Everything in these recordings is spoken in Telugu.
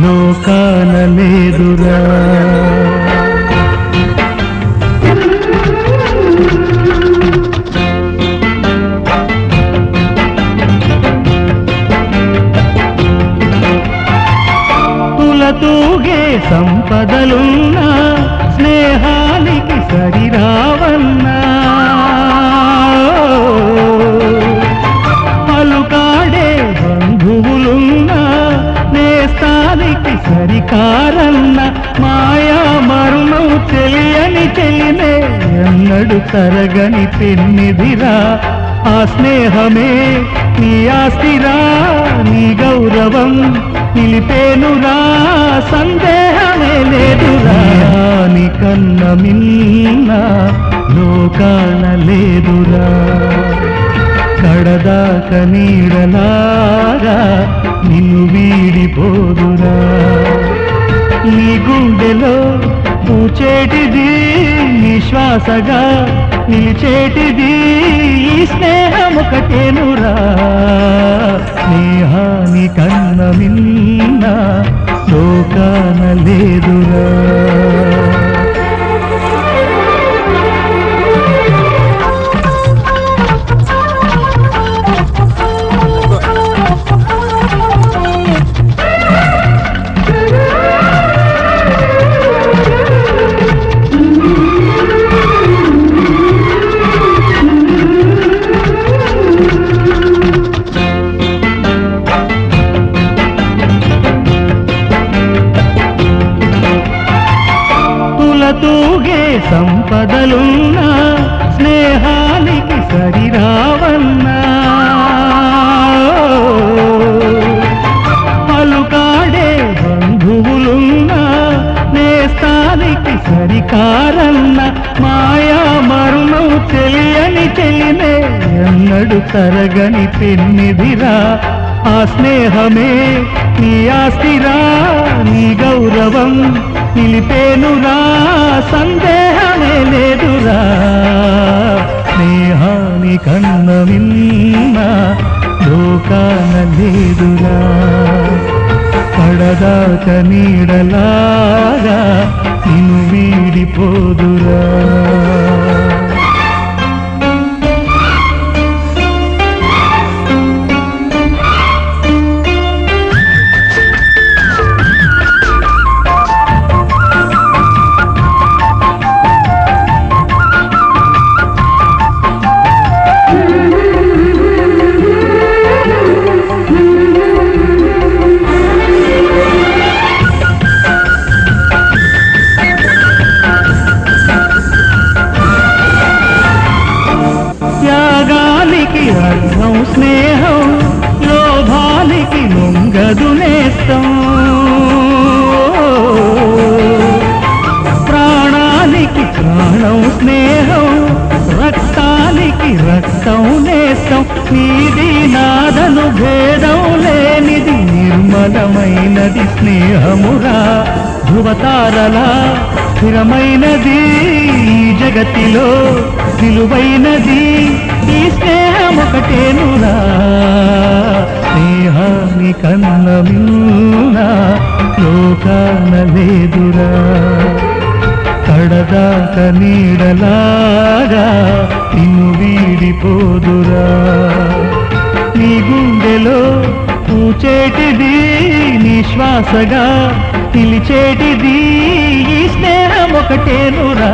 లోకాన లేదురా. తులతూగే సంపదలున్నా స్నేహానికి సరిరావన్నా, పలుకాడే బంధువులున్నా నేస్తానికి సరికారన్న, మాయా మరుణం తెలియని చెలినే ఎన్నడు తరగని పెన్నిదిరా. ఆ స్నేహమే నీ ఆస్తిరా, నీ గౌరవం నిలిపేనురా, సందేహమే లేదురా. నీ కన్న మిన్న లోకాన లేదురా. కడదాక నీడలాగా నిన్ను వీడిపోదురా. నీ గుండెలో పూచేటిది నిశ్వాసగా నిలిచేటిది ఈ స్నేహమొకటేనురా. స్నేహాని కన్న మిన్న లోకాన లేదురా. తూగే సంపదలున్నా స్నేహానికి సరిరావన్నా, పలుకాడే బంధువులున్నా నేస్తానికి సరికారన్న, మాయా మరుణం తెలియని చెలినే ఎన్నడు తరగని పెన్నిదిరా. ఆ స్నేహమే నీ ఆస్తిరా, నీ గౌరవం నిలిపేనురా, సందేహమే లేదురా. స్నేహాని కన్న మిన్న లోకాన లేదురా. పడదాక నీడలాగా నిన్ను వీడిపోదురా. అర్థం స్నేహం, లోభానికి లొంగదు నేస్తం, ప్రాణానికి ప్రాణం స్నేహం, రక్తానికి రక్తం నేస్తం. నీది నాదను భేదం లేనిది నిర్మలమైనది స్నేహమురా. ధృవతారలా స్థిరమైనది ఈ జగతిలో విలువైనది ఈ స్నేహం ఒకటేనురా. స్నేహాని కన్న మిన్న లోకాన లేదురా. కడదాక నీడలాగా నిన్ను వీడిపోదురా. నీ గుండెలో పూచేటిది నిశ్వాసగా నిలిచేటిది ఈ స్నేహం ఒకటేనురా.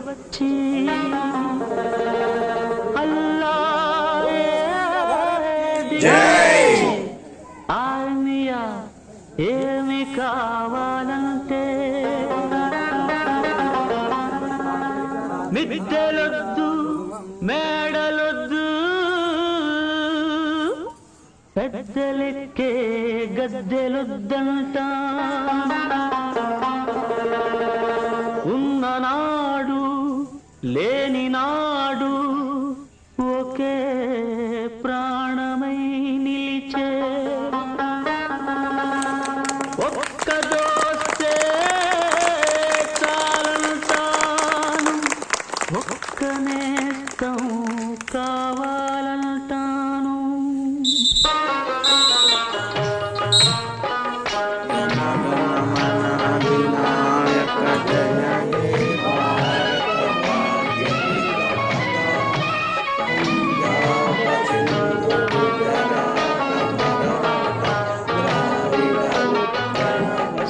వచ్చి ఆర్మియా ఏమి కావాలంటే మిద్దెలొద్దు మేడలొద్దు పెద్దలెక్కే గద్దెలొద్దంట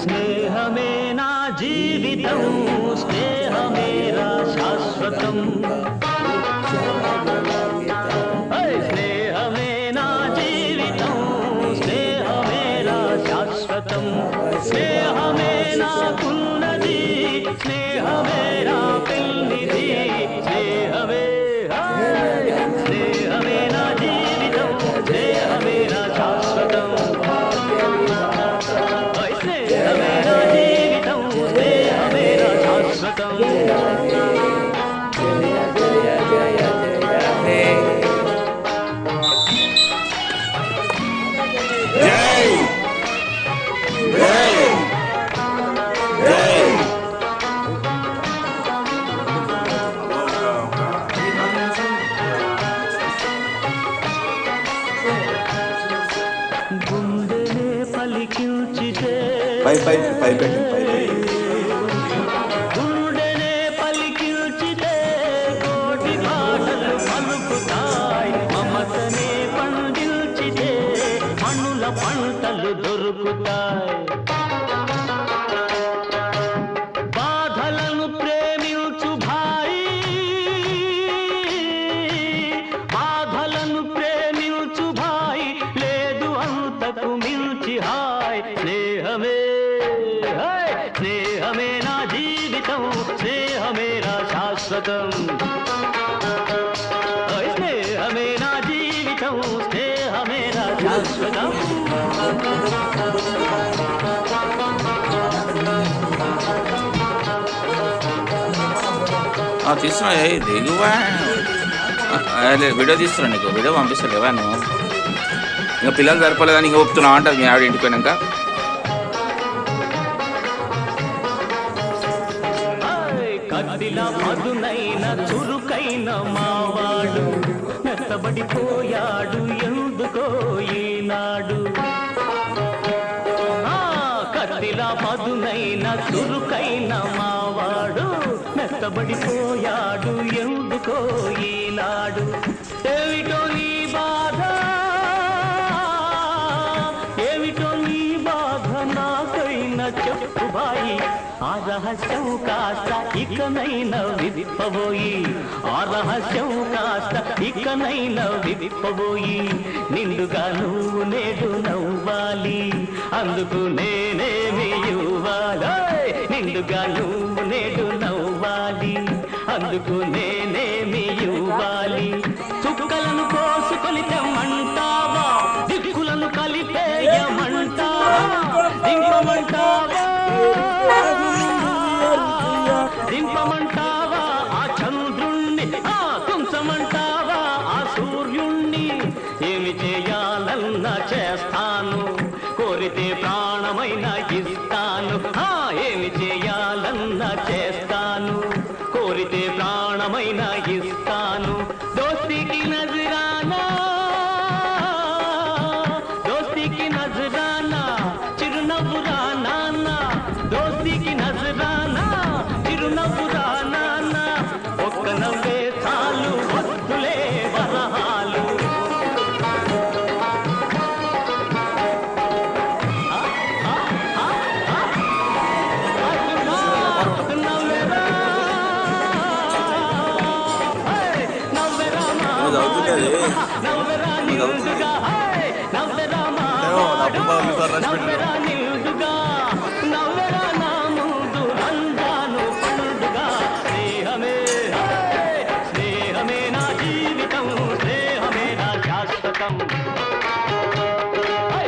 స్నేహమే నా జీవితం స్నేహమేరా శాశ్వతం స్నేహమే నా జీవితం స్నేహమేరా శాశ్వతం స్నేహమే నాకున్నది స్నేహమేరా పెళ్ళిది స్నేహమే స్నేహమే నా జీవితం స్నేహమేరా శాశ్వతం స్నేహమే నా జీవితం స్నేహమేరా శాశ్వతం గుండెనే పలికించితే గుండెనే పలికించితే కోటి పాటలు పలుకుతాయి మమతనే పండించితే మనుల పంటలు దొరుకుతాయి బాధలను ప్రేమించు భాయి బాధలను ప్రేమించు భాయి లేదు అంతకు మించి హాయ్ స్నేహమే స్నేహమే నా జీవితం స్నేహమేరా శాశ్వతం స్నేహమే నా జీవితం స్నేహమేరా శాశ్వతం తీస్తున్నా దిగువా వీడియో తీస్తున్నా నీకు వీడియో పంపిస్తలేవా నువ్వు ఇంకా పిల్లలు సరిపోలేదని ఇంకా ఒప్పుతున్నావు అంటారు మీ ఆవిడ ఇంటికి పోయినాక కదిలా పదునైన చురుకైన మావాడు మెత్తబడిపోయాడు ఎందుకో ఈనాడు కదిలా పదునైన చురుకైన మావాడు మెత్తబడిపోయాడు ఎందుకో ఈనాడు ఏమిటో నీ బాధ ఏమిటో నీ బాధ నాకైనా చెప్పు బాయి ఆ రహస్యం కాస్త ఇకనైనా విప్పబోయి ఆ రహస్యం కాస్త ఇకనైనా విప్పబోయి నిండుగా నువ్వు నేడు నవ్వాలి అందుకు నేనేమి ఇవ్వాలి నిండుగా నువ్వు నేడు నవ్వాలి అందుకు నేనేమి ఇవ్వాలి చుక్కలను కోసుకొని తెమ్మంటావా దిక్కులను కలిపేయమంటావా దింపమంటావా దింపమంటావా ఆ చంద్రుణ్ణి కుంచమంటావా ఆ సూర్యుణ్ణి ఏమి చేయాలన్నా చేస్తాను కోరితే ప్రాణమైన ఇస్తాను ఏమి చేయాలన్నా చేస్తాను కోరితే ప్రాణమైన ఇస్తాను దోస్తికి నజరానా దోస్తికి నజరానా చిరునవ్వురా నాన్న దోస్తికి నజరానా చిరునవ్వురా నాన్న ఒక్క నవ్వే చాలు వద్దులే వరహాలు నవ్వెరా నిండుగా నవ్వెరా నవ్వెరా నిండుగా నవ్వెరా నా ముందు రంగాను పండుగా స్నేహమే స్నేహమే నా జీవితం స్నేహమే నా శాశ్వతం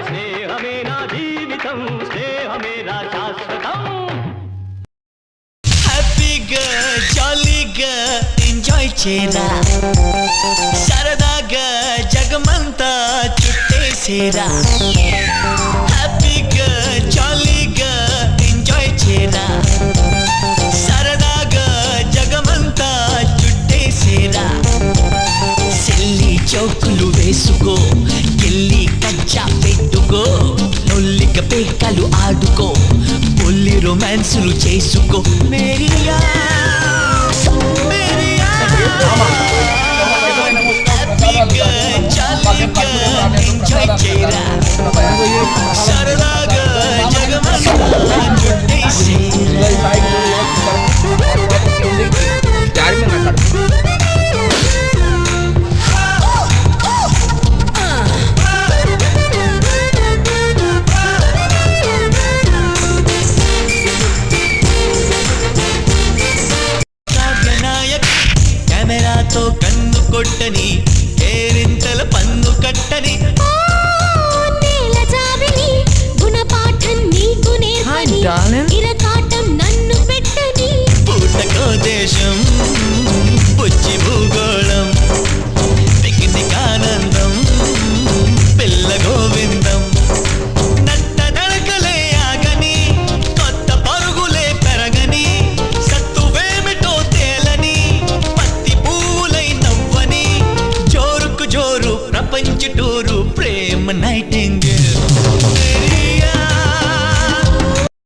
స్నేహమే నా జీవితం స్నేహమే నా శాశ్వతం హ్యాపీగా జాలీగా ఎంజాయ్ చేయరా సరదాగా జగమంతా చుట్టేసేరా హ్యాపీగా జాలీగా ఎంజాయ్ చేయరా సరదాగా జగమంతా చుట్టేసేరా సెల్లి చౌకులు వేసుకో గిల్లి కచ్చా పెట్టుకో నొల్లిక పేకలు ఆడుకో పొల్లి రొమాన్సులు చేసుకో మేరియా మేరియా హ్యాపీగా జాలీగా ఎంజాయ్ చేయరా సరదాగా జగమంతా దేశం